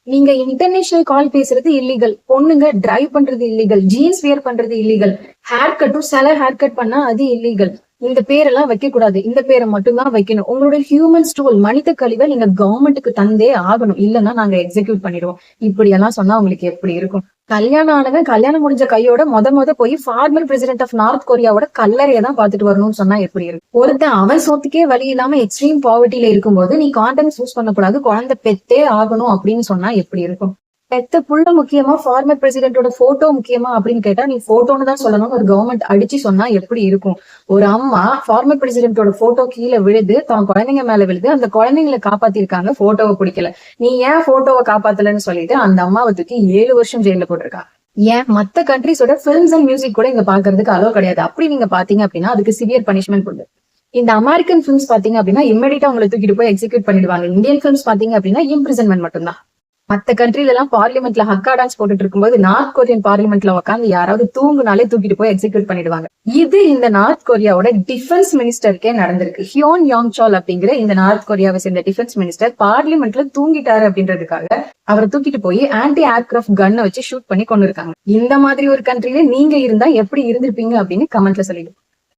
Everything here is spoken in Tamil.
நீங்க இன்டர்நேஷனல் கால் பேசுறது இல்லீகல், பொண்ணுங்க டிரைவ் பண்றது இல்லீகல், ஜீன்ஸ் வியர் பண்றது இல்லீகல், ஹேர் கட்டும் சில ஹேர் கட் பண்ணா அது இல்லீகல். இந்த பேரெல்லாம் வைக்க கூடாது, இந்த பேரை மட்டும் தான் வைக்கணும். உங்களோட ஹியூமன் ஸ்டூல் மனித கழிவை நீங்க கவர்மெண்ட்டுக்கு தந்தே ஆகணும், இல்லைன்னா நாங்க எக்ஸிக்யூட் பண்ணிடுவோம். இப்படி எல்லாம் சொன்னா உங்களுக்கு எப்படி இருக்கும்? கல்யாணம் ஆனவன் கல்யாணம் முடிஞ்ச கையோட மொத போய் ஃபார்மர் பிரசிடென்ட் ஆஃப் நார்த் கொரியாவோட கல்லறையை தான் பாத்துட்டு வரணும்னு சொன்னா எப்படி இருக்கும்? ஒருத்தன் அவன் சொத்துக்கே வழி இல்லாம எக்ஸ்ட்ரீம் பாவர்ட்டில இருக்கும்போது நீ காண்டம்ஸ் யூஸ் பண்ணக்கூடாது, குழந்தை பெத்தே ஆகணும் அப்படின்னு சொன்னா எப்படி இருக்கும்? பெத்த புள்ள முக்கியமா, ஃபார்மர் பிரசிடென்டோட போட்டோ முக்கியமா அப்படின்னு கேட்டா நீ போட்டோன்னு தான் சொல்லணும். ஒரு கவர்மெண்ட் அடிச்சு சொன்னா எப்படி இருக்கும்? ஒரு அம்மா ஃபார்மர் பிரசிடென்டோட போட்டோ கீழே விழுது, தன் குழந்தைங்க மேல விழுது, அந்த குழந்தைங்களை காப்பாத்திருக்காங்க, போட்டோவை பிடிக்கல. நீ ஏன் போட்டோவை காப்பாத்தலன்னு சொல்லிட்டு அந்த அம்மாவை தூக்கி 7 வருஷம் ஜெயில போட்டிருக்கா. ஏன் மத்த கண்ட்ரிஸோட பிலிம்ஸ் அண்ட் மியூசிக் கூட இங்க பாக்குறதுக்கு அலோ கிடையாது. அப்படி நீங்க பாத்தீங்க அப்படின்னா அதுக்கு சிவியர் பனிஷ்மெண்ட் கொடுங்க. இந்த அமெரிக்கன் பிலிம்ஸ் பாத்தீங்க அப்படின்னா இம்மிடியா உங்களை தூக்கிட்டு போய் எக்ஸிக்யூட் பண்ணிடுவாங்க. இந்தியன் பிலிம்ஸ் பாத்தீங்க அப்படின்னா இம்ப்ரிசன்மெண்ட் மட்டும்தான். மத்த கண்ட்ரில எல்லாம் பார்லிமெண்ட்ல ஹக்கா டான்ஸ் போட்டுட்டு இருக்கும்போது நார்த் கொரியன் பார்லிமெண்ட்ல உட்காந்து யாராவது தூங்குனாலே தூக்கிட்டு போய் எக்ஸிக்யூட் பண்ணிடுவாங்க. இது இந்த நார்த் கொரியாவோட டிஃபென்ஸ் மினிஸ்டருக்கே நடந்திருக்கு. ஹியோன் யாங் சால் அப்படிங்கிற இந்த நார்த் கொரியாவை சேர்ந்த டிஃபென்ஸ் மினிஸ்டர் பார்லிமெண்ட்ல தூங்கிட்டாரு அப்படின்றதுக்காக அவரை தூக்கிட்டு போய் ஆன்டி ஏர்கிராஃப்ட் கன்னை வச்சு ஷூட் பண்ணி கொண்டு இருக்காங்க. இந்த மாதிரி ஒரு கண்ட்ரில நீங்க இருந்தா எப்படி இருந்திருப்பீங்க அப்படின்னு கமெண்ட்ல சொல்லிடு.